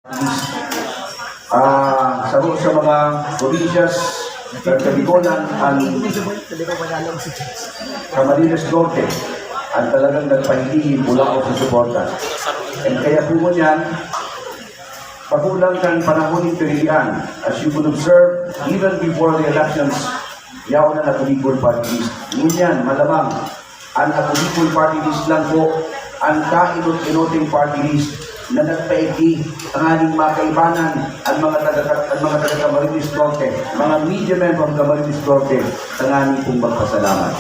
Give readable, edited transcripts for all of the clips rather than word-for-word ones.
sa mga provinces ng Caliconan at Camarines Norte at talagang nagpahilingin mula ako sa suporta. And kaya po yan, pakulang kang panahon ng pilihan. As you could observe, even before the elections, yaw na Nakabicol Party List. Ngunyan, malamang, ang Nakabicol Party List lang po ang kainot-inoting party list na nagpaigi ang ating mga kaibanan ang mga taga-Camarines Norte, mga media men from Camarines Norte, ang aming pong magpasalamat.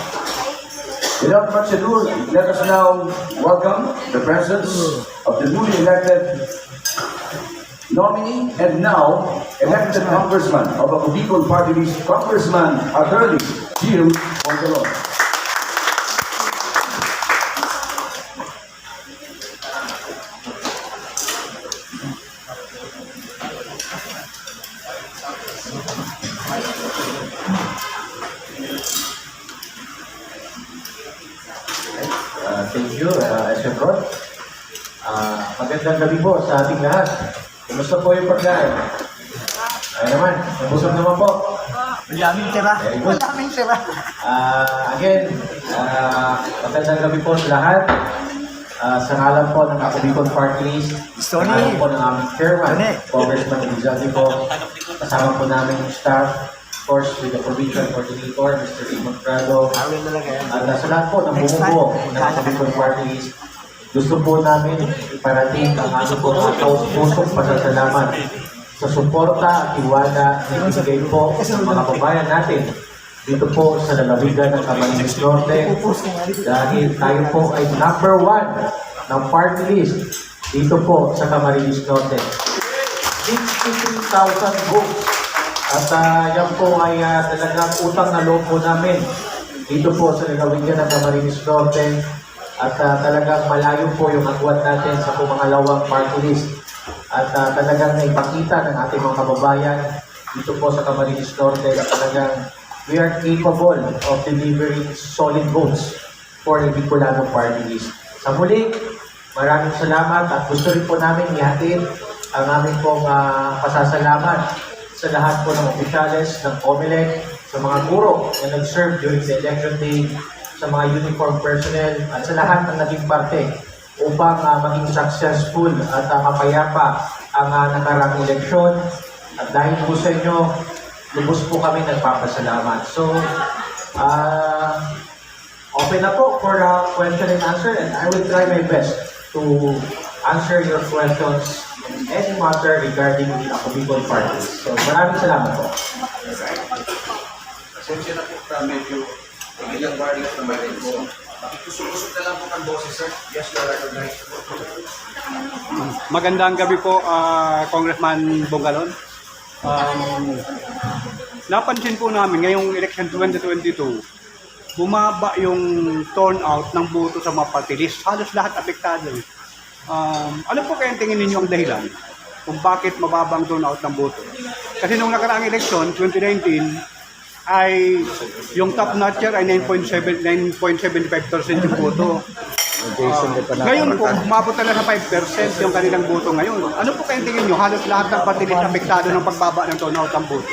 Without much ado, let us now welcome the presence of the newly elected nominee and now elected congressman of the Bicol Party List, Congressman Attorney Gil Montalon. Thank you, Escatron. Magandang gabi po sa ating lahat. Kumusta po yung pagkain? Ay naman, nabusog naman po. Maraming tira. Maraming tira. Again, magandang gabi po sa lahat. Sa ngalan po ng Bicol Party List, sa ngalan po ng aming chairman, Congressman Elizalde po, kasama po namin yung staff, of course, with the provincial coordinator, Mr. Raymond Prado, at sa lahat po ng bumubuo ng Bicol Party List, gusto po namin iparating ang aming po mga taus-pusong pasasalamat sa suporta at tiwala na ibigay po sa mga kabayan natin dito po sa lalawigan ng Camarines Norte, dahil tayo po ay number 1 ng party list dito po sa Camarines Norte. 63,000 votes. At yan po ay talagang utang na loob po namin dito po sa lalawigan ng Camarines Norte. At talagang malayo po yung agwat natin sa po mga lawang party list. At talagang naipakita ng ating mga kababayan dito po sa Camarines Norte na talagang we are capable of delivering solid votes for the Bicolano Party List. Sa muli, maraming salamat at gusto rin po namin ihatid ang aming pong pasasalamat sa lahat po ng opisyales ng COMELEC, sa mga guro na nag-serve during the election day, sa mga uniform personnel at sa lahat ng naging parte upang maging successful at mapayapa ang nakarang eleksyon. At dahil po sa inyo, lubos po kami nagpapasalamat. So, open na po for question and answer, and I will try my best to answer your questions in any matter regarding the Bicol Party. So, maraming salamat po. Pasensya na po medyo ilang warnings na may rin po. Kusog-kusog na lang po ang boses, sir. Yes, you are recognized. Magandang gabi po, Congressman Bongalon. Napansin po namin ngayong election 2022, bumaba yung turnout ng boto sa mga party list. Halos lahat apektado. Ano po kaya tingin ninyo ang dahilan kung bakit mababa ang turnout ng boto? Kasi nung nakaraang election, 2019, ay yung top notcher ay 9.75% yung boto. Ngayon po, umabot na sa 5% yung kanilang boto ngayon. Ano po kayong tingin nyo? Halos lahat ng party list apektado ng pagbaba ng turnout ng boto.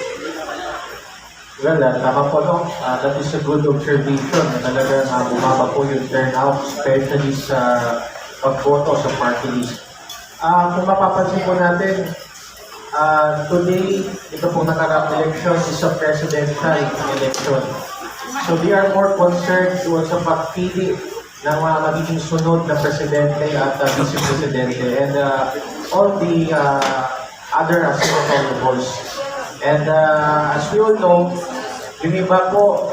Well, tama po, no? That is a good observation na talagang bumaba po yung turnout, especially sa pagboto sa party list. Kung mapapansin po natin, today, ito po nakarang election is a presidential election. So we are more concerned doon sa pagpili ng mga magiging sunod na presidente at vice-presidente and all the other senatorial roles. And as we all know, yung iba po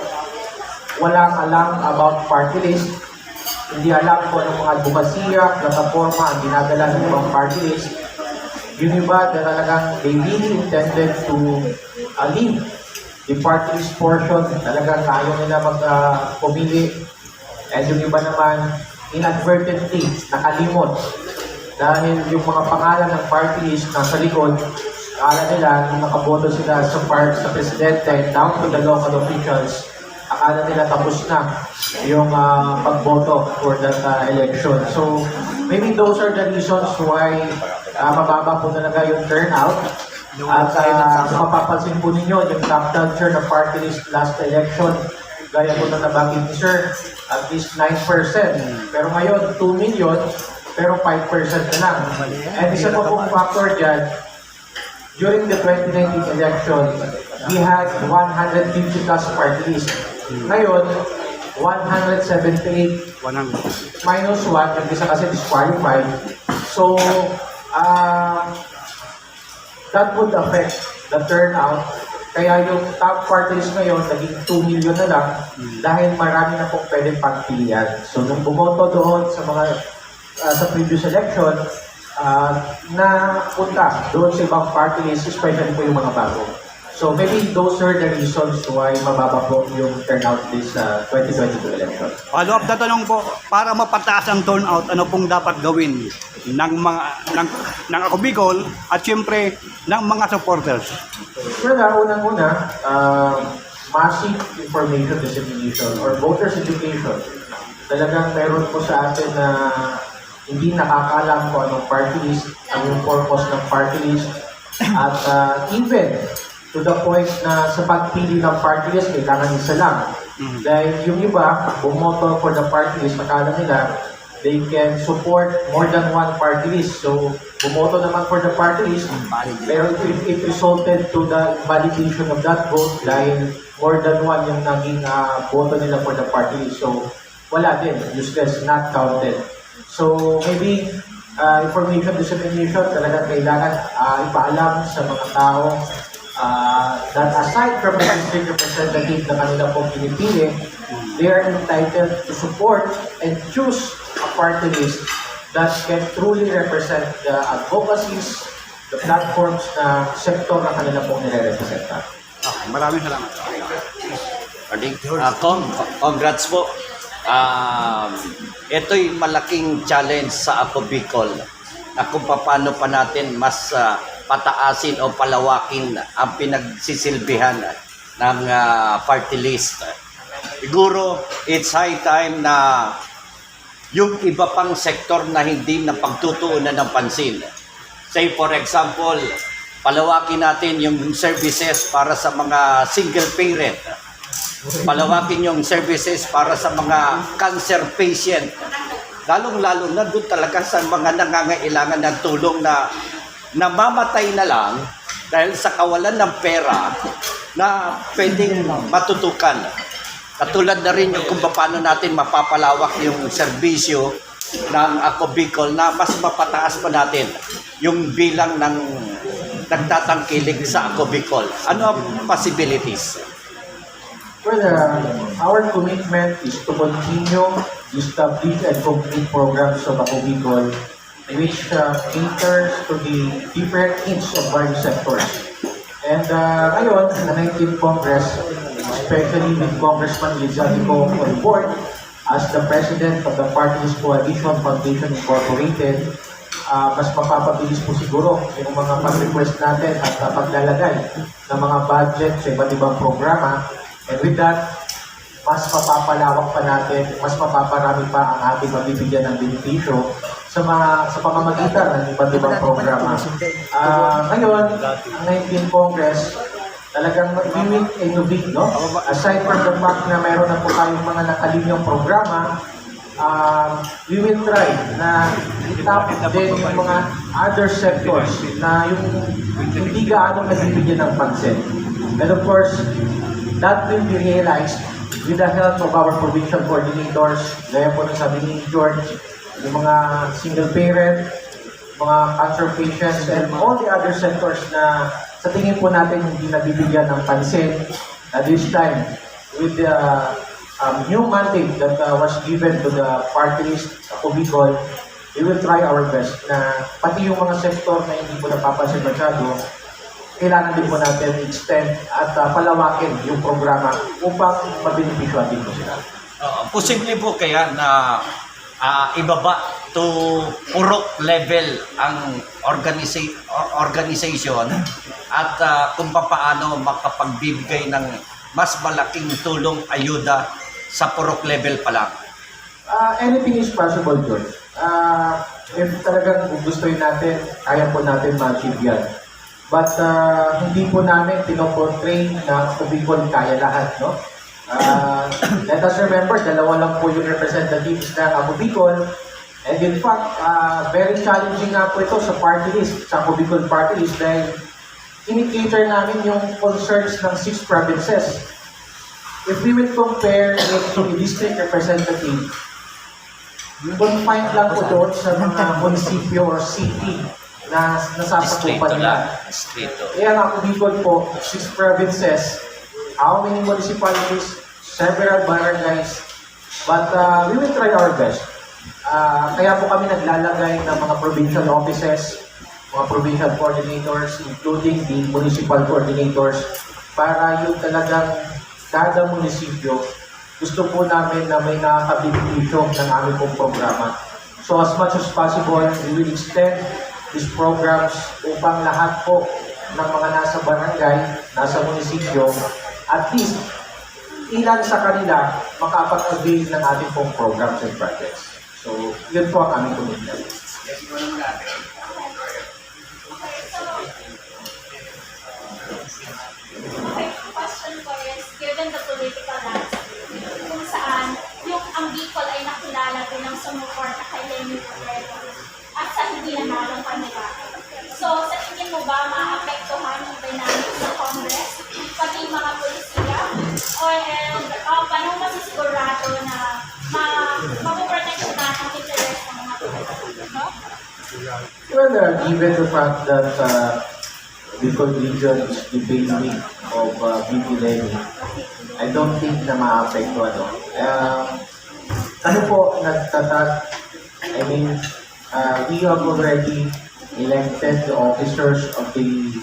walang alam about party list, hindi alam po ng mga advokasya, plataforma ang dinadala ng mga party list. Yung iba na talagang they really intended to leave the party list portion, talagang ayaw nila mag-pumili. And yung iba naman, inadvertently, nakalimot. Dahil yung mga pangalan ng party list nasa likod, akala nila, kung nakaboto sila sa presidente, down to the local officials, akala nila tapos na yung pagboto for that election. So, maybe those are the reasons why mababa po talaga yung turnout. At kung mapapansin po ninyo, yung top culture na party list last election, gaya po na nabanggit ni Sir, at least 9%. Pero ngayon, 2 million, pero 5% na lang. And isa pa pong factor dyan, during the 2019 election, we had 150 plus party list. Ngayon, 178 100. minus 1, yung isa kasi disqualified. So, that would affect the turnout. Kaya yung top party list ngayon, naging 2 million na lang dahil marami na pong pwedeng pagpilian. So, nung bumoto doon sa mga sa previous election, na punta doon sa ibang party list, especially po yung mga bago. So, maybe those are the reasons why mababa po yung turnout this 2022 election. Follow-up na tanong po, para mapataas ang turnout, ano pong dapat gawin ng mga ng Ako Bicol at siyempre ng mga supporters? Well, unang-una, massive information dissemination or voters education. Talagang meron po sa atin na hindi nakakaalam kung anong party list, anong purpose ng party list, at even to the point na sa pagpili ng party list, kailangan isa lang. Dahil yung iba, bumoto for the party list, akala nila, they can support more than one party list. So, bumoto naman for the party list, pero it resulted to the validation of that vote dahil more than one yung naging boto nila for the party list. So, wala din, useless, not counted. So, maybe information dissemination talaga kailangan ipaalam sa mga tao that aside from the district representative na kanila pong pinipili, they are entitled to support and choose a party list that can truly represent the advocacies, the platforms na sektor na kanila pong nire-representa. Okay, maraming salamat. Congrats po. Ito'y malaking challenge sa Ako Bicol na kung paano pa natin mas pataasin o palawakin ang pinagsisilbihan ng party list. Siguro, it's high time na yung iba pang sektor na hindi na pagtutuunan ng pansin. Say for example, palawakin natin yung services para sa mga single parent. Palawakin yung services para sa mga cancer patient. Lalong-lalo na doon talaga sa mga nangangailangan ng tulong na namamatay na lang dahil sa kawalan ng pera na pwedeng matutukan. Katulad na rin yung kung paano natin mapapalawak yung serbisyo ng Ako Bicol na mas mapataas pa natin yung bilang ng nagtatangkilik sa Ako Bicol. Ano ang possibilities? Well, our commitment is to continue to establish and complete programs of Ako Bicol which caters to the different needs of various sectors. And ngayon, sa 19th Congress, especially with Congressman Lizalico on board as the President of the Party's Coalition Foundation Incorporated, mas mapapabilis po siguro yung mga pag-request natin at paglalagay ng mga budget sa iba't ibang programa. And with that, mas mapapalawak pa natin, mas mapaparami pa ang ating mabibigyan ng benepisyo sa pamamagitan ng iba't ibang programa. Ngayon, ang 19th Congress, talagang we will innovate, no? Aside from the fact na mayroon na po tayong mga nakalinyang programa, we will try na itap din yung mga other sectors na yung hindi gaano nabibigyan ng pansin. And of course, that will be realized with the help of our provincial coordinators, gaya po ng sabi ni George, yung mga single parent, mga cancer patients, and all the other sectors na sa tingin po natin hindi nabibigyan ng pansin. At this time, with the new mandate that was given to the party list Ako Bicol, we will try our best na pati yung mga sektor na hindi po napapansin masyado, kailangan din po natin extend at palawakin yung programa upang mabenepisyohan din po sila. Posible po kaya na ibaba to purok level ang organization at kung paano makapagbibigay ng mas malaking tulong, ayuda sa purok level pa lang. Anything is possible, George. If talagang gustuin natin, kaya po natin ma-achieve yan. But hindi po namin pinoportray na Ako Bicol kaya lahat, no? Let us remember, dalawa lang po yung representatives ng Ako Bicol. And in fact, very challenging nga po ito sa party list, sa Ako Bicol party list, dahil ini-cater namin yung concerns ng 6 provinces. If we will compare it to the district representative, confined lang po doon sa mga munisipyo or city na nasasakupan nila. Distrito. Kaya nga, Ako Bicol po, 6 provinces, how many municipalities, several barangays, but we will try our best. Kaya po kami naglalagay ng mga provincial offices, mga provincial coordinators, including the municipal coordinators, para yung talagang kada munisipyo, gusto po namin na may nakakabilisyo ng aming pong programa. So as much as possible, we will extend these programs upang lahat po ng mga nasa barangay, nasa munisipyo, at least ilan sa kanila makapag-avail ng ating pong programs and projects. So, yun po ang aming commitment. Question ko is, given the political landscape, kung saan yung ang Bicol ay nakilala bilang sumuporta kay Lenny Robredo at sa hindi nanalong kandidato. So, sa tingin mo ba maapektuhan yung dynamics sa Congress, pati yung mga polisiya? Paano masisigurado na mapoprotection natin ang interest ng mga politiko? Well, given the fact that Bicol region is the base week of BP Lenny, I don't think na maapektuhan. Ano po, we have already elected the officers of the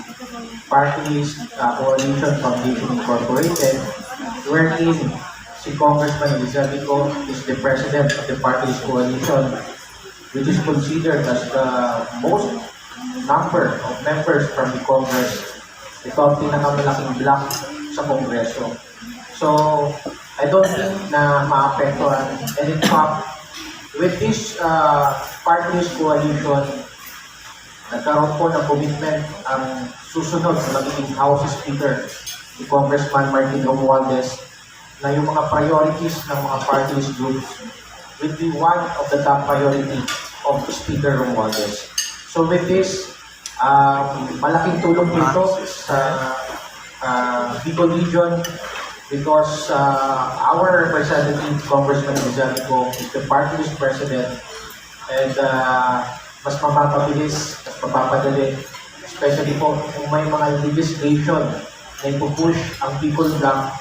party list coalition foundation incorporated, wherein si Congressman Elizalde is the president of the party list coalition, which is considered as the most number of members from the Congress. Ito ang pinakamalaking block sa Kongreso. So, I don't think na maapektuhan. And in fact, with this party list coalition, nagkaroon po ng commitment ang susunod na magiging House Speaker, si Congressman Martin Romualdez, na yung mga priorities ng mga party list groups will be one of the top priority of Speaker Romualdez. So with this, malaking tulong dito sa Bicol region because our representative, Congressman Elizalde, is the party list president, and mas mapapabilis, mas mapapadali, especially po kung may mga legislation na ipupush ang Bicol Bloc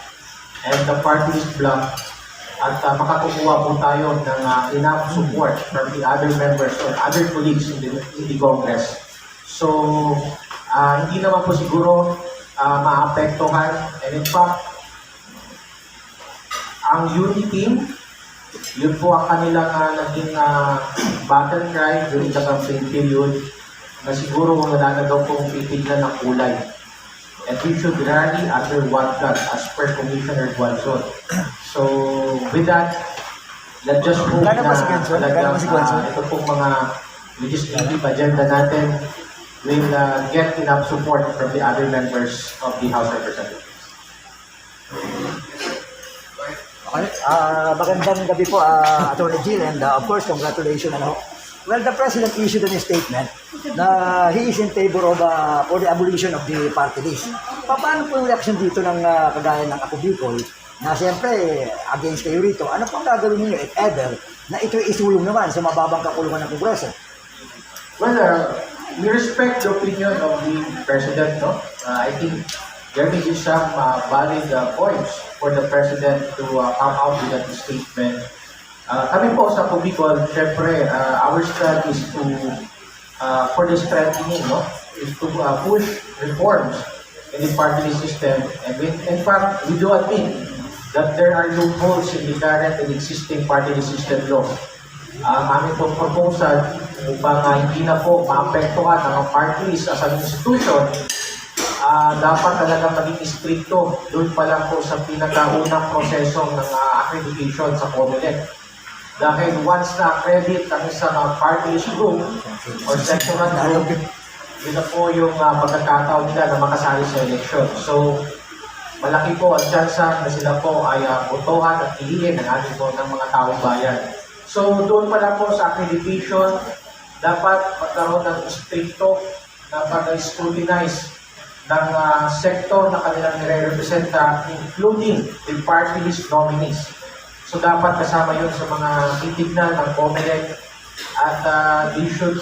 and the party list bloc, at makakukuha po tayo ng enough support from the other members or other colleagues in the Congress. So, hindi naman po siguro maapektuhan. And in fact, ang unity team, yun po ang kanilang naging battle cry during the campaign period, na siguro wala na daw pong titignan ng kulay. And we should rally under one flag as per Commissioner Guanzon. So, with that, let's just hope na talagang ito pong mga legislative agenda natin will get enough support from the other members of the House Representatives. Okay, magandang gabi po, Attorney Jill, and of course, congratulations. Well, the President issued a statement na he is in favor of for the abolition of the party list. Paano po yung reaction dito ng kagaya ng Ako Bicol na siyempre against kayo rito? Ano pang gagawin niyo if ever na ito isulong naman sa mababang kakulungan ng Kongreso? Well, we respect the opinion of the President, no? I think there may be some valid points for the President to come out with that statement. Kami po sa Ako Bicol, syempre, our stand is to, for the strengthening, no? Is to push reforms in the party system. And in fact, we do admit that there are loopholes in the current and existing party system law. Ang aming pong proposal upang hindi na po maapektuhan ang party list as an institution, dapat talaga maging stricto doon pa lang po sa pinakaunang proseso ng accreditation sa COMELEC. Dahil once na-accredit ang isang party list group or sectoral group, yun na po yung pagkakataon nila na makasali sa election. So, malaki po ang tsansa na sila po ay botohan at piliin ng ating po ng mga taong bayan. So, doon pala po sa accreditation, dapat magkaroon ng stricto na pag-scrutinize ng sektor na kanilang nire-representa, including the party list nominees. So dapat kasama yun sa mga titignan ng COMELEC at they should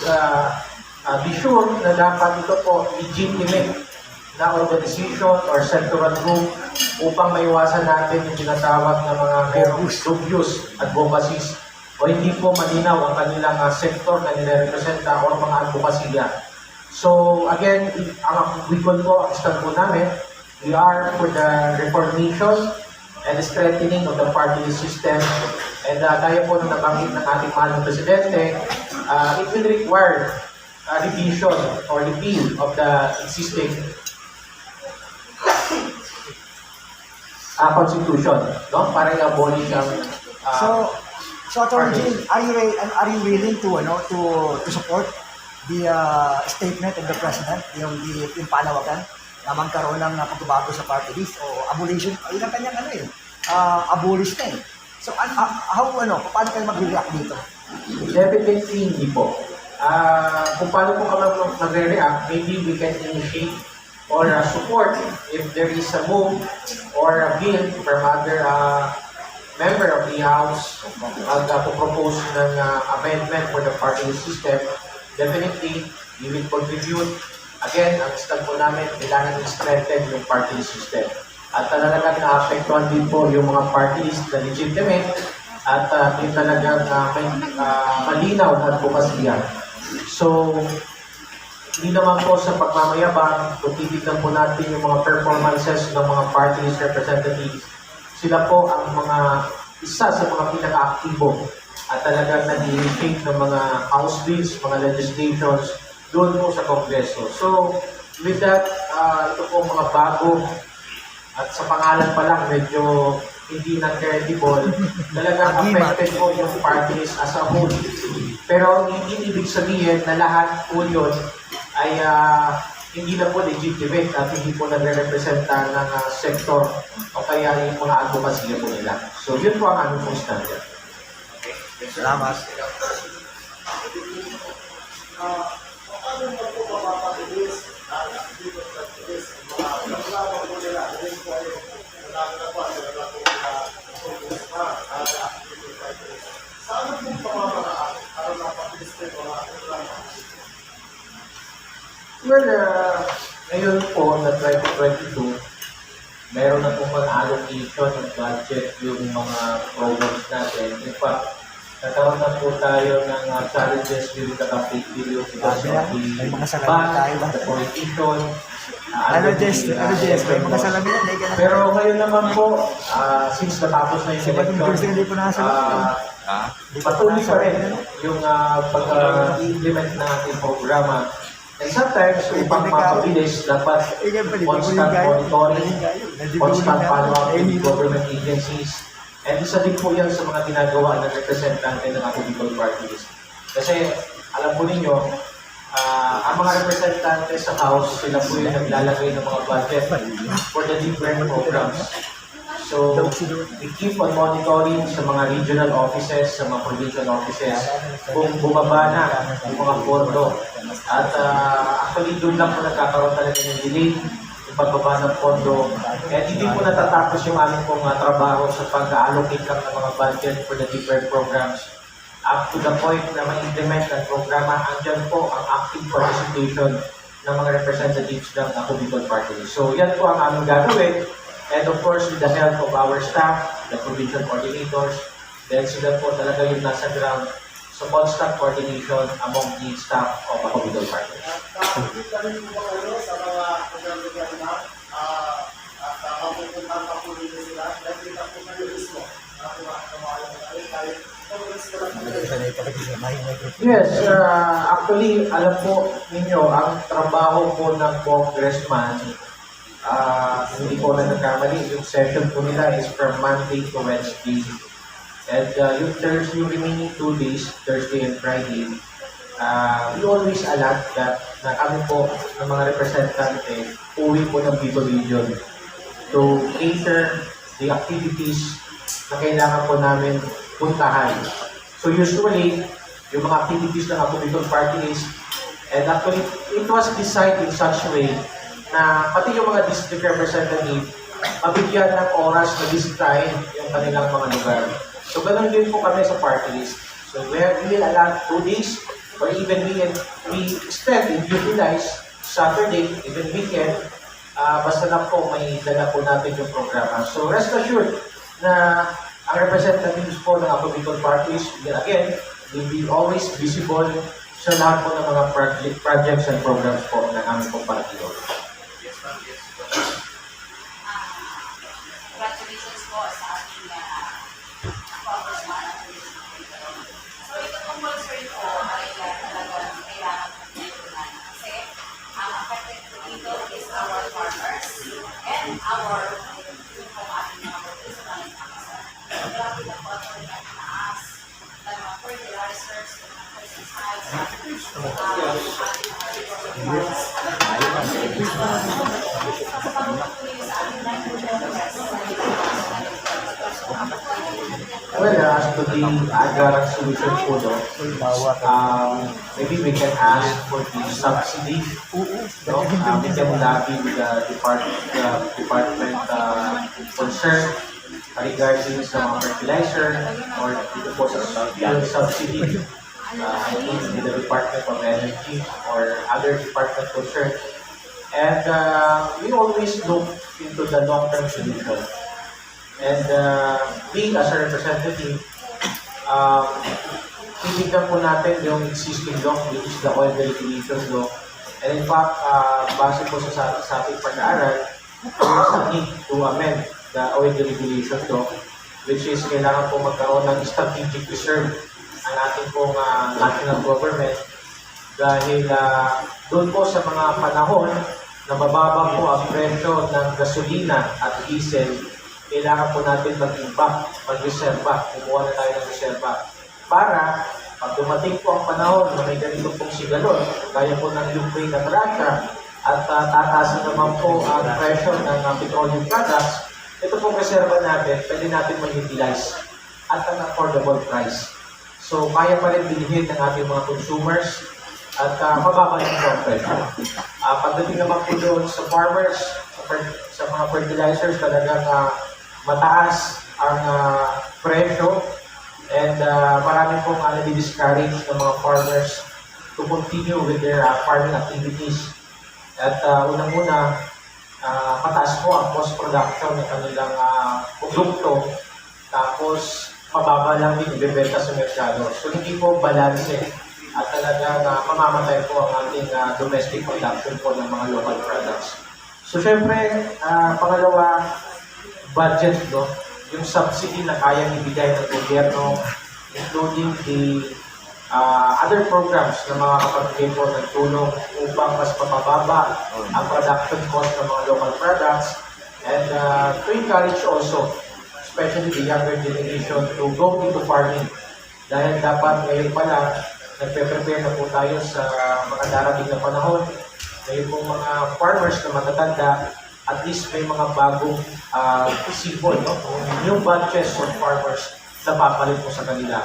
be sure na dapat ito po legitimate na organization or sectoral group upang maiwasan natin yung tinatawag na mga dubious advocacies o hindi po malinaw ang kanilang sektor na nire-representa o mga advokasya. So again, ang wikon po, ang stand po namin, we are for the reformation and the strengthening of the party system. And kaya po nung nabanggit ng ating mahal na Presidente, it will require revision or repeal of the existing constitution, no? Para i-abolish ang So Attorney Jin, are you willing to support the statement of the President, yung panawagan na magkaroon ng pagbabago sa party list o abolition, yun ang kanyang abolish na eh. So paano kayo mag-react dito? Definitely hindi po. Kung paano po kami magre-react, maybe we can initiate or support if there is a move or a bill from other member of the House to propose ng amendment for the party system. Definitely, we will contribute. Again, ang stand po namin, kailangan i-strengthen yung party system. At talagang na-apektuhan din po yung mga party list na legitimate at yung talagang malinaw na advokasya. So, hindi naman po sa pagmamayabang, kung titignan po natin yung mga performances ng mga party list representatives, sila po ang isa sa mga pinaka-aktibo at talagang nag-i-shape ng mga house bills, mga legislations doon po sa Kongreso. So, with that, ito po mga bago at sa pangalan pa lang medyo hindi na credible, talagang affected po yung parties as a whole. Pero hindi ibig sabihin na lahat po yun ay hindi na po legitimate at hindi po nagre-representa ng sektor o kaya yung mga advokasya po nila. So, yun po ang aming standard. Salamat. Well, ngayon po na 2022, meron na po allocation ng budget yung mga programs natin. In fact, nagkaroon na po tayo ng challenges during the campaign period because of May mga the salamin tayo ba? the politician. May mga salamin na Pero ngayon naman po, since natapos na yung election, hindi po nakasalamin. patuloy pa rin yung pag-implement ng ating programa. And sometimes, upang mapabilis, dapat constant monitoring, constant follow-up with government agencies. And isa din po yan sa mga ginagawa ng representante ng political parties. Kasi, alam po ninyo, ang mga representante sa House, sila po yung naglalagay ng mga budget for the different programs. So, we keep on monitoring sa mga regional offices, sa mga provincial offices, kung bumaba na yung mga pondo. At actually, doon lang po nagkakaroon talaga ng delay, yung pagbaba ng pondo. At hindi po natatapos yung aming pong trabaho sa pag-allocate lang ng mga budget for the different programs. Up to the point na ma-implement ang programa, andyan po ang active participation ng mga representatives ng political parties. So, yan po ang aming gagawin. And of course, with the help of our staff, the provincial coordinators, then sila po talaga yung nasa ground sa constant coordination among the staff of a political party. Yes, actually, alam po ninyo, ang trabaho po ng congressman, hindi po na nagkamali, yung session po nila is from Monday to Wednesday. And yung remaining 2 days, Thursday and Friday, we always allot that na kami po ng mga representante uwi po ng Bicol Region to cater the activities na kailangan po namin puntahan. So usually, yung mga activities ng Ako Bicol Party List, and actually, it was designed in such a way na pati yung mga district representative mabigyan ng oras na bisitahin yung kanilang mga lugar. So ganun din po kami sa party list. So we will allot 2 days or even we extend and utilize Saturday, even weekend, basta na po may dala po natin yung programa. So rest assured na ang representatives po ng Ako Bicol Party List, again, will be always visible sa lahat po ng mga projects and programs po ng aming pong party list. Congratulations po sa ating congressman. So ito pong concern po ay talagang kailangan po tinulungan. Kasi ang affected po dito is our farmers and our yung pong ating mga workers na nagkakasal. Grabe na po ito yung taas ng mga fertilizers, ng mga pesticides, Well, as to the Agarang solution po, no, maybe we can ask for the subsidy. No? We can lobby with the department concerned regarding sa mga fertilizer or dito po sa subsidy. In the Department of Energy or other department concerned. And we always look into the long-term solution. And we as a representative, titignan po natin yung existing law, which is the oil regulation law. And in fact, base po sa ating pag-aaral, there's a need to amend the oil regulation law, which is kailangan po magkaroon ng strategic reserve ang ating pong national government dahil doon po sa mga panahon na mababa po ang presyo ng gasolina at diesel, kailangan po natin mag-imbak, mag-reserva, kumuha na tayo ng reserva para pag dumating po ang panahon na may ganito pong sigalon, kaya po ng Ukraine at Russia at tataas naman po ang presyo ng petroleum products, ito pong reserva natin, pwede natin mag-utilize at an affordable price. So, kaya pa rin bilhin ng ating mga consumers at mababa yung po ang presyo. Pagdating naman po doon sa farmers, sa mga fertilizers, talagang mataas ang presyo and marami pong nadi-discourage ng mga farmers to continue with their farming activities. At unang-una, mataas po ang cost production ng kanilang produkto, tapos mababa lang din ibebenta sa merkado. So hindi po balanse at talagang mamamatay po ang ating domestic production po ng mga local products. So syempre, pangalawa, budget, no? Yung subsidy na kayang ibigay ng gobyerno, including the other programs na mga kapatid po ng tulong upang mas mapababa ang production cost ng mga local products and to encourage also especially the younger generation to go into farming. Dahil dapat ngayon pala, nagpe-prepare na po tayo sa mga darating na panahon. Ngayon pong mga farmers na matatanda, at least may mga bagong sipon, no? New batches of farmers na papalit po sa kanila.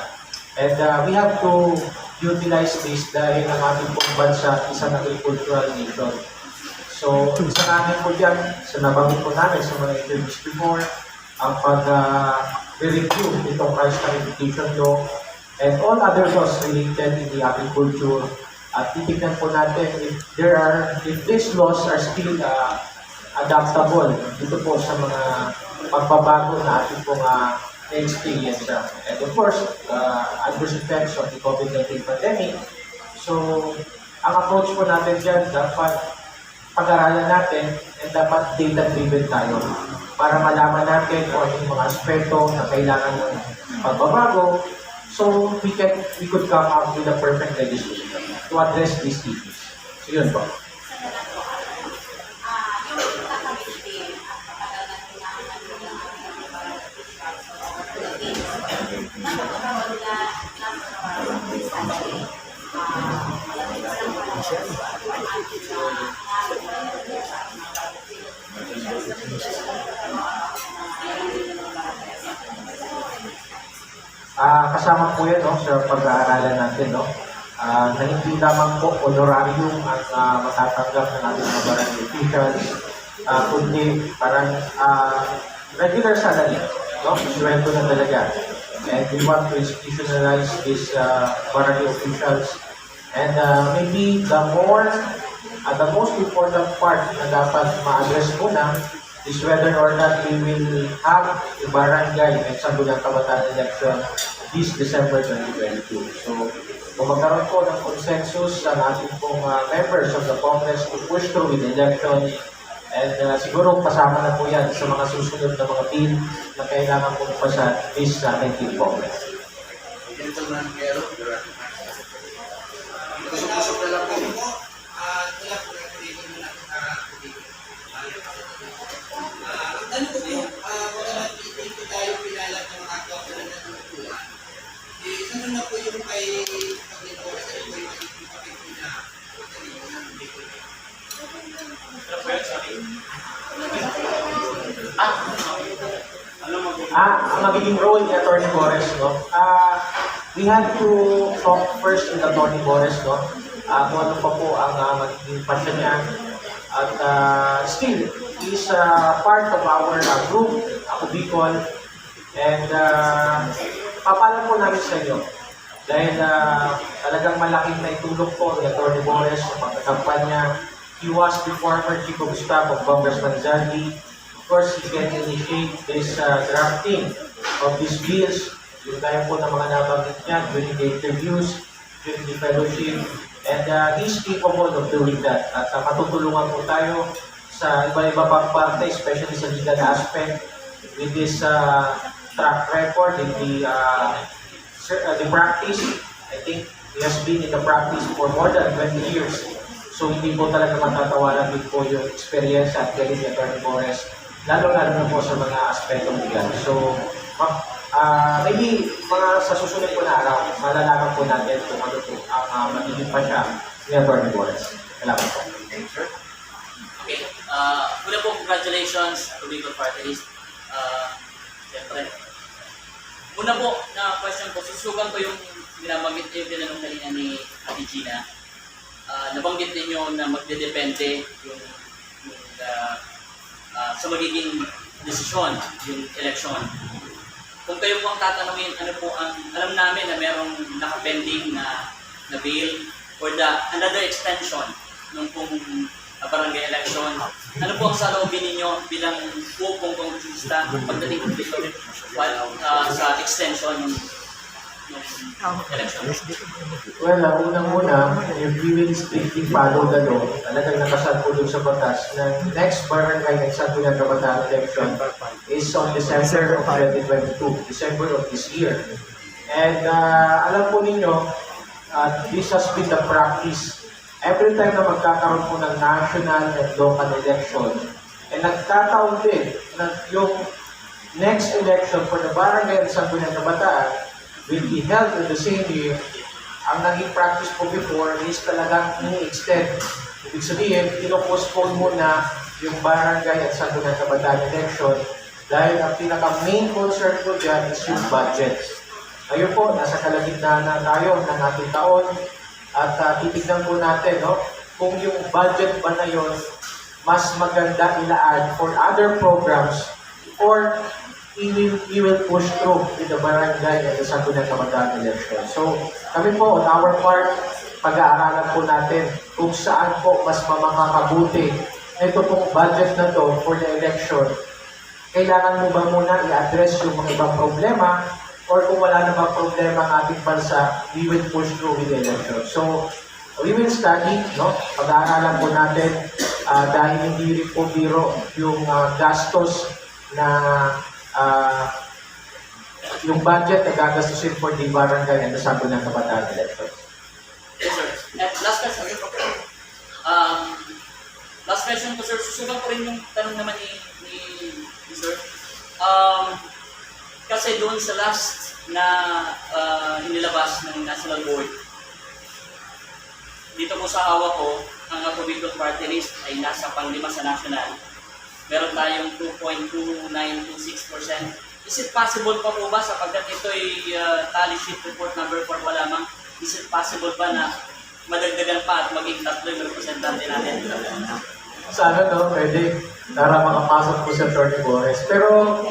And we have to utilize this dahil ang ating pong bansa isang agricultural nation. So, isa namin po dyan, sa nabanggit po namin sa mga interviews before, ang pag-review itong price clarification law and all other laws related in the agriculture. At titignan po natin if these laws are still adaptable dito po sa mga pagbabago na ating pong experience. And of course, adverse effects of the COVID-19 pandemic. So, ang approach po natin dyan, dapat pag-aralan natin and dapat data-driven tayo para malaman natin kung ano yung mga aspeto na kailangan ng pagbabago so we could come up with a perfect legislation to address these issues. So yun po. yung kakabilitin at kapag natin Kasama po yan, no, sa pag-aaralan natin, no, na hindi lamang po honorarium ang matatanggap ng ating mga barangay officials, kundi parang regular salary, no, sweldo na talaga. And we want to institutionalize these barangay officials. And maybe the most important part na dapat ma-address muna is whether or not we will have a barangay at Sangguniang Kabataan election this December 2022. So, kung magkaroon po ng consensus sa ating pong members of the Congress to push through with the election, and siguro kasama na po yan sa mga susunod na mga bill na kailangan po ipasa this 19th Congress. Kusok-kusok na lang po. Ano po po, pagkakas dito tayo pinalat ng mga kapatid na natutulan. Ano na po yung kay Pagkakos, ano po yung ipapit na Ang magiging role ni Atty. Bores, no? We had to talk first with Atty. Bores, no? Kung ano pa po ang magiging passion niya. At still, he's part of our group, ako Bicol. And papalam po namin sa inyo. Dahil talagang malaking naitulong po ni Atty. Bores sa pagkakampanya. He was the former Chief of Staff of Congressman Zaldi. Of course, he can initiate this drafting of these bills. Yung tayo po ng mga nabanggit niya during the interviews, during the fellowship. And he's capable of doing that. At matutulungan po tayo sa iba-iba pang parte, especially sa legal aspect, with this track record in the practice. I think he has been in the practice for more than 20 years. So hindi po talaga matatawaran din po yung experience at galing ni Atty. Bores, lalo-lalo na po sa mga aspektong legal. So, maybe mga sa susunod po na araw, malalaman po natin kung ano po ang magiging pa siya ni Atty. Bores. Salamat po. Okay. Una po, congratulations to Bicol Party List. Siyempre. Una po, na question ko, susugan ko yung binabanggit yung tinanong kanina ni Ate Gina. Nabanggit ninyo na magdedepende yung sa magiging desisyon, yung election. Kung kayo po ang tatanungin, ano po ang, alam namin na merong nakapending na bill for another extension ng pong barangay election. Ano po ang saloobin ninyo bilang pong kongresista pagdating po dito sa extension ng election? Well, unang-una, if we will strictly follow the law, talagang nakasal po dun sa batas na next barangay ng Sangguniang Kabataan election is on December of 2022, December of this year. And alam po ninyo, this has been the practice. Every time na magkakaroon po ng national and local election, and nagkataon din na yung next election for the barangay ng Sangguniang Kabataan will be held in the same year. Ang naging practice po before is talagang ini-extend. Ibig sabihin, ino-postpone muna yung barangay at Sangguniang Kabataan election dahil ang pinaka-main concern ko dyan is yung budget. Ngayon po, nasa kalagitnaan na tayo ng ating taon at titignan po natin, no, kung yung budget ba na yun mas maganda ilaan for other programs or we will push through with the barangay and the Sangguniang Kabataan election. So, kami po, on our part, pag-aaralan po natin kung saan po mas makakabuti ito pong budget na to for the election. Kailangan mo ba muna i-address yung mga ibang problema or kung wala na bang problema ang ating bansa, we will push through with the election. So, we will study, no? Pag-aaralan po natin dahil hindi rin po biro yung gastos na yung budget na gagastusin for the barangay and the Sangguniang Kabataan election. Yes, sir. At last question. Last question po, sir. Susugan ko rin yung tanong naman ni sir. Kasi doon sa last na inilabas ng National Board, dito po sa hawak ko, ang Ako Bicol Party List ay nasa pang-5 sa national. meron tayong 2.2926%. Is it possible pa po ba, sapagkat ito ay tally sheet report number 4 pa lamang, is it possible ba na madagdagan pa at maging 3 yung representante natin? Sana pwede para makapasok po sa Atty. Bores. Pero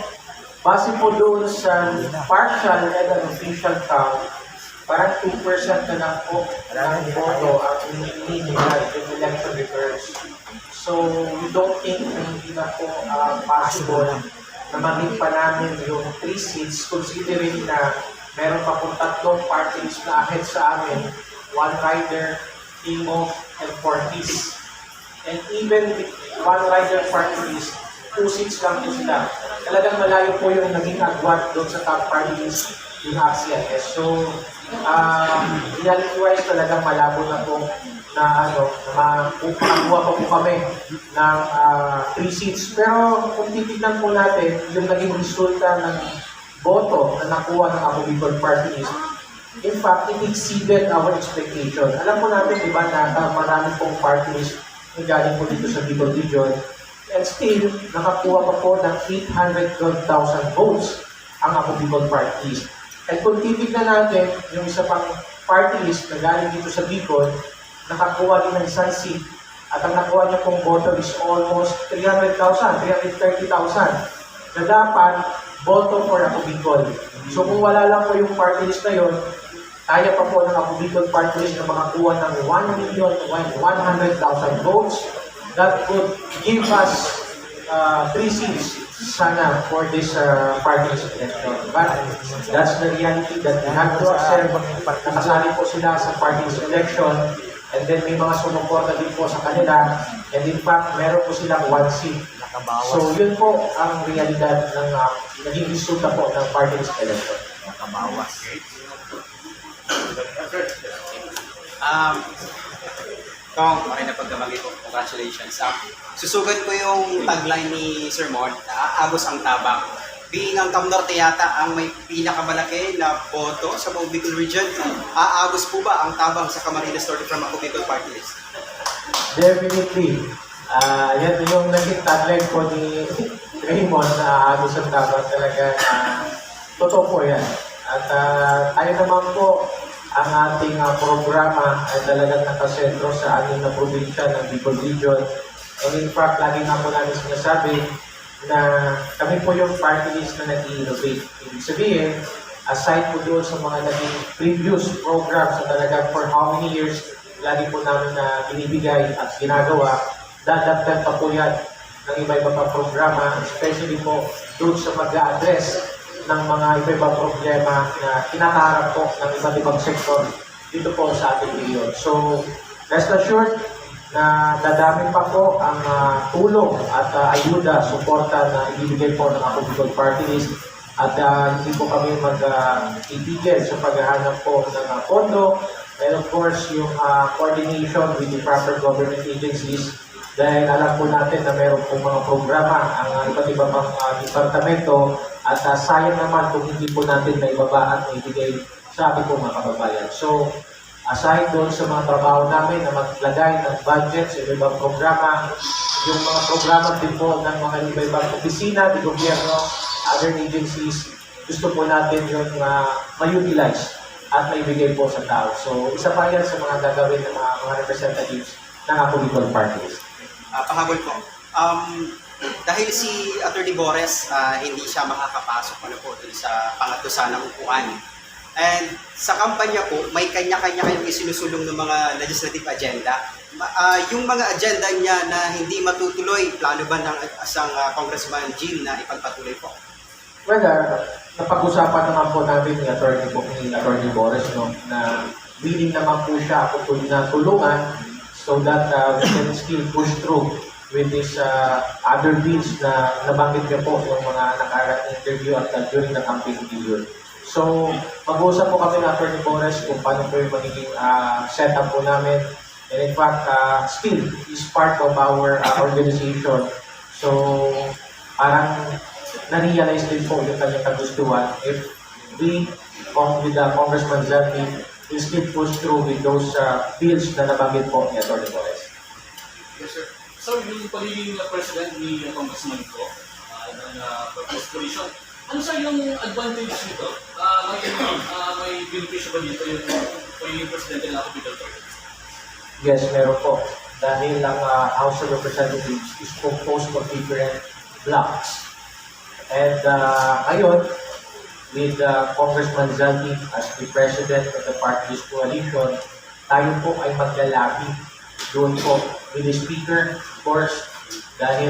base po doon sa partial and an official count, parang 2% na lang po ng boto ang hinihingi nila yung election records. So, we don't think na hindi na po possible na maging pa namin yung 3 seats considering na meron pa po 3 parties na ahead sa amin, 1 rider, Timo, and 4 list. And even with 1 rider party list, 2 seats lang po sila. Talagang malayo po yung naging agwat doon sa top party list, yung ACLS. So, reality-wise talagang malabo na po na makakuha pa po kami ng 3 seats. Pero kung titignan po natin, yung naging resulta ng boto na nakuha ng Ako Bicol Party List, in fact, it exceeded our expectation. Alam po natin, di ba, na marami pong party list na galing po dito sa Bicol Region. And still, nakakuha pa po ng 812,000 votes ang Ako Bicol Party List. At kung titignan natin, yung isa pang party list na galing dito sa Bicol, nakakuha din ng isang seat. At ang nakuha niya pong boto is almost 300,000, 330,000 na dapat boto for Ako Bicol. So kung wala lang po yung party list na yun, kaya pa po ng Ako Bicol party list na makakuha ng 1,100,000 votes that could give us 3 seats sana for this party list election. But that's the reality that we have to accept. Nakasali po sila sa party list election and then may mga sumuporta din po sa kanila and in fact meron po silang 1 seat. So yun po ang realidad ng naging resulta po ng party list election. Kong, okay na pagdamagi ko. Congratulations. Susugan ko yung tagline ni Sir Mod, aagos ang tabang. Being ang Cam Norte yata ang may pinakamalaki na boto sa buong Bicol Region, aagos po ba ang tabang sa Camarines Norte from Ako Bicol Party List? Definitely. Yan yung naging tagline po ni Raymond na aagos ang tabang talaga. Totoo po yan. At tayo naman po, ang ating programa ay talagang nakasentro sa ating na probinsya ng Bicol Region. And in fact, lagi nga po namin sinasabi na kami po yung party list na nag-innovate. Ibig sabihin, aside po doon sa mga naging previous programs na talagang for how many years lagi po namin na binibigay at ginagawa, dadagdag pa po yan ng iba-iba pa programa, especially po doon sa mag-a-address ng mga iba-ibang problema na kinakaharap po ng iba't ibang sektor dito po sa ating region. So, rest assured na dadami pa po ang tulong at ayuda, suporta na ibibigay po ng Ako Bicol Party List at hindi po kami mag-itigil sa paghahanap po ng pondo and of course yung coordination with the proper government agencies dahil alam po natin na meron po mga programa ang iba't ibang departamento at sayang naman kung hindi po natin naibaba at naibigay sa ating po mga kababayan. So, aside doon sa mga trabaho namin na maglagay ng budget sa iba-ibang programa, yung mga programa din po ng mga iba-ibang opisina, di gobyerno, other agencies, gusto po natin yung ma-utilize at maibigay po sa tao. So, isa pa yan sa mga gagawin ng mga representatives ng Ako Bicol Party List. Pahabol po. Dahil si Atty. Bores, hindi siya makakapasok dun sa pangatlo sanang upuan. And sa kampanya po, may kanya-kanya kayong isinusulong ng mga legislative agenda. Yung mga agenda niya na hindi matutuloy, plano ba ng isang Congressman Jean na ipagpatuloy po? Well, napag-usapan naman po namin ni Atty. Bores na willing naman po siya ako na tulungan so that we can still push through with these other bills na nabanggit niyo po yung mga nakarang interview at during the campaign period. So, mag-uusap po kami ng Atty. Bores kung paano po yung magiging setup po namin. And in fact, still is part of our organization. So, parang na-realize din po yung kanyang kagustuhan if we, with Congressman Zaldi, will still push through with those bills na nabanggit po ni Atty. Bores. Yes, sir. Sa Sir, yung pagiging president ni Congressman ko, ng purpose position, ano sir yung advantage nito? May beneficio ba dito yung pagiging presidente ng Ako Bicol Party? Yes, meron po. Dahil ang House of Representatives is composed of different blocks. And ngayon, with Congressman Zaldi as the president of the party's coalition, tayo po ay maglalabi doon po with the speaker, of course, dahil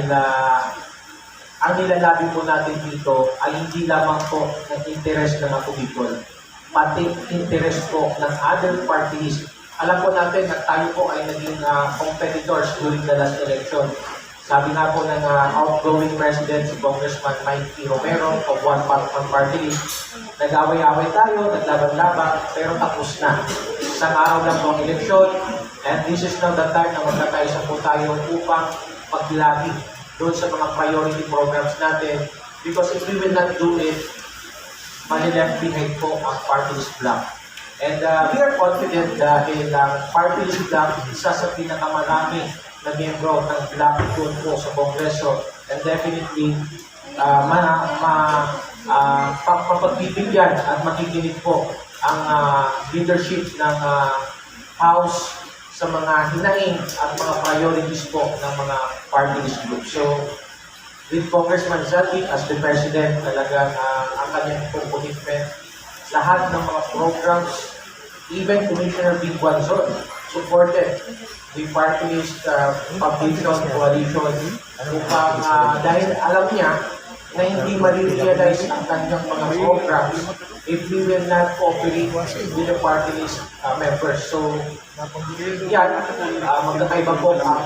ang nilalabi po natin dito ay hindi lamang po ng interest ng Ako Bicol, pati interest po ng other parties. Alam po natin na tayo po ay naging competitors during the last election. Sabi nga po ng outgoing president, si Congressman Mike P. Romero of One Party List, nag-away-away tayo, naglaban-laban, pero tapos na. Isang araw lang po ang eleksyon, and this is now the time na magkakaisa po tayo upang maglabi doon sa mga priority programs natin, because if we will not do it, mali-left behind po ang party list block. And we are confident dahil ang party list block, isa sa pinakamarami na miyembro ng block doon po sa Kongreso, and definitely papagbibigyan at makikinig po ang leadership ng House sa mga hinaing at mga priorities po ng mga party list group. So, with Congressman Zaldi as the President, talagang ang kanyang commitment, lahat ng mga programs, even Commissioner Big Guanzon, supported the party list publication coalition upang dahil alam niya na hindi ma-realize ang kanyang mga programs if we will not cooperate with the party list members. So, yan, magkakaiba po ang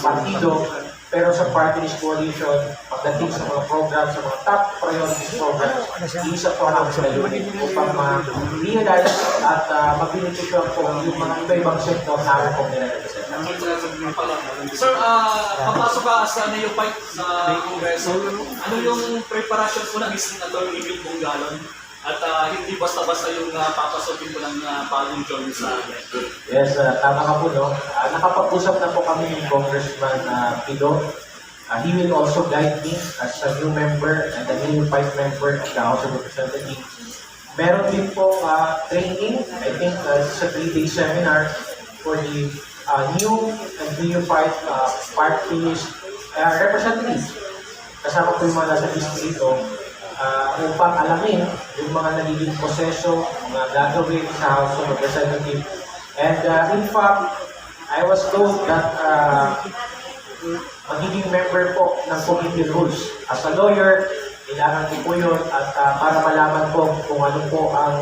partido, pero sa party list coalition, pagdating sa mga programs, sa mga top priorities programs, isa po ang layunin upang ma-realize at mag-beneficio po yung mga iba-ibang sektor na po nila. Sir, papasok ka sa neophyte sa Kongreso. Ano yung preparation po ng isang Atty. Emil Bungalon? At hindi basta-basta yung papasokin po ng bagong join sa akin. Yes, tama ka po, no? Nakapag-usap na po kami ni Congressman Pido. He will also guide me as a new member and a new vice member of the House of Representatives. Meron din po training. I think it's a 3-day seminar for the new and neophyte parties representatives. Kasama po yung mga nasa distrito upang alamin yung mga nagiging proseso, mga gagawin sa House of Representatives. And in fact, I was told that magiging member po ng committee rules. As a lawyer, kailangan ko po yun at para malaman po kung ano po ang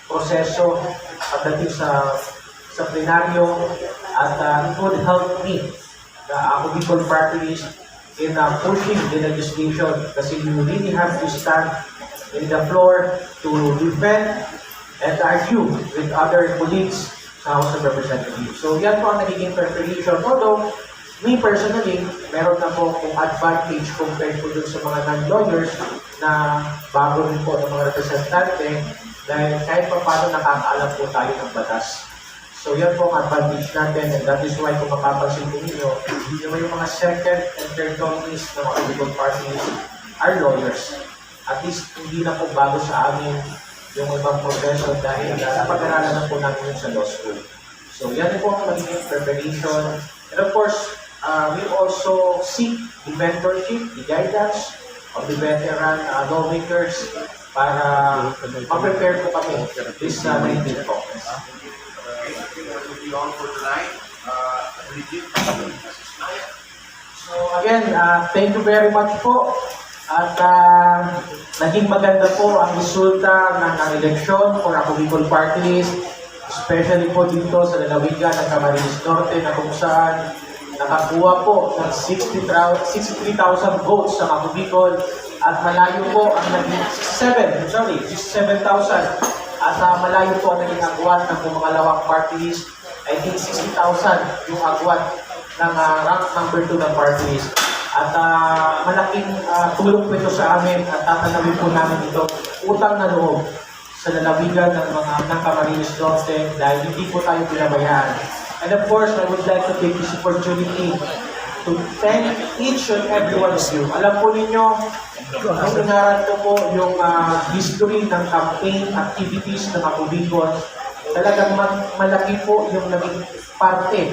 proseso pagdating sa plenaryo at it would help me, the Ako Bicol Party List, in pushing the legislation kasi you really have to stand in the floor to defend and argue with other colleagues sa House of Representatives. So yan po ang nagiging preparation. Although, me personally, meron na po kung advantage compared po dun sa mga non-lawyers na bago rin po ng mga representante dahil kahit pa paano nakakaalam po tayo ng batas. So yan po ang advantage natin and that is why kung mapapansin po ninyo, yung mga second and third nominees ng mga political parties are lawyers. At least hindi na po bago sa amin yung ibang profession dahil napag-aralan na po namin yun sa law school. So yan po ang magiging preparation. And of course, we also seek the mentorship, the guidance of the veteran lawmakers para ma-prepare po kami this 19th Congress. On for tonight. So again, thank you very much po. At naging maganda po ang resulta ng eleksyon for Ako Bicol Party List, especially po dito sa lalawigan ng Camarines Norte na kung saan nakakuha po ng 63,000 votes sa Ako Bicol at malayo po ang naging 67,000 at malayo po ang naging agwat ng pumangalawang party list. I think 60,000 yung agwat ng rank number 2 ng party list. At malaking tulong po ito sa amin at tatanawin po namin ito utang na loob sa lalawigan ng Camarines Norte dahil hindi po tayo pinabayaan. And of course, I would like to take this opportunity to thank each and every one of you. Alam po ninyo, nung inaral ko po yung history ng campaign activities ng Ako Bicol, talagang malaki po yung naging parte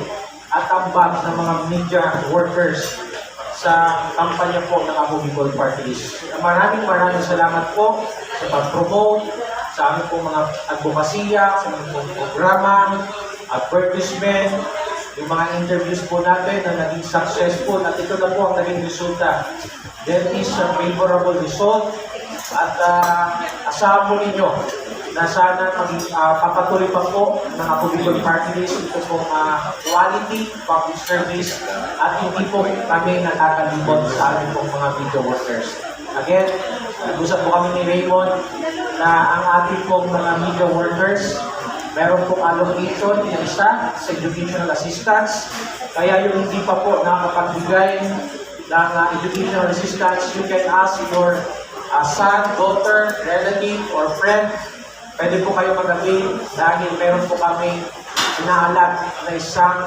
at ambag ng mga media workers sa kampanya po ng Ako Bicol Party List. Maraming salamat po sa pag-promote, sa aming pong mga advokasya, sa aming pong programa, advertisement, yung mga interviews po natin na naging successful at ito na po ang naging resulta. There is a favorable result at asahan po ninyo na sana papatuloy pa po ng Ako Bicol Party List ito pong quality public service at hindi po kami nakakalibot sa aming pong mga video workers. Again, nag-usap po kami ni Raymond na ang ating pong mga media workers meron pong allocation na isa sa educational assistance. Kaya yung hindi pa po nakakapagbigay ng educational assistance, you can ask your son, daughter, relative, or friend. Pwede po kayo mag-avail dahil meron po kami inaalat na isang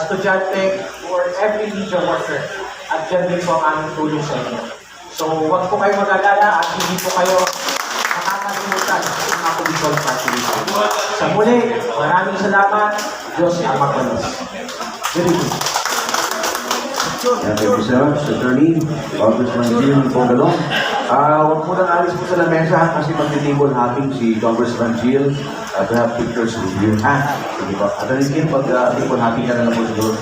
estudyante for every media worker. At dyan din po ang aming tulong sa inyo. So, huwag po kayo mag-alala at hindi po kayo nakakalimutan ng Ako Bicol Party List. Sa muli, maraming salamat. Diyos ang magpalos. Good evening. Thank you so much, Attorney Congressman Jill Pogalong. Huwag po nang alis po sa lamesa kasi mag-table hopping si Congressman Jill to have pictures with you. Sige po. Attorney Jill, pag-table hopping ka na lang po siguro.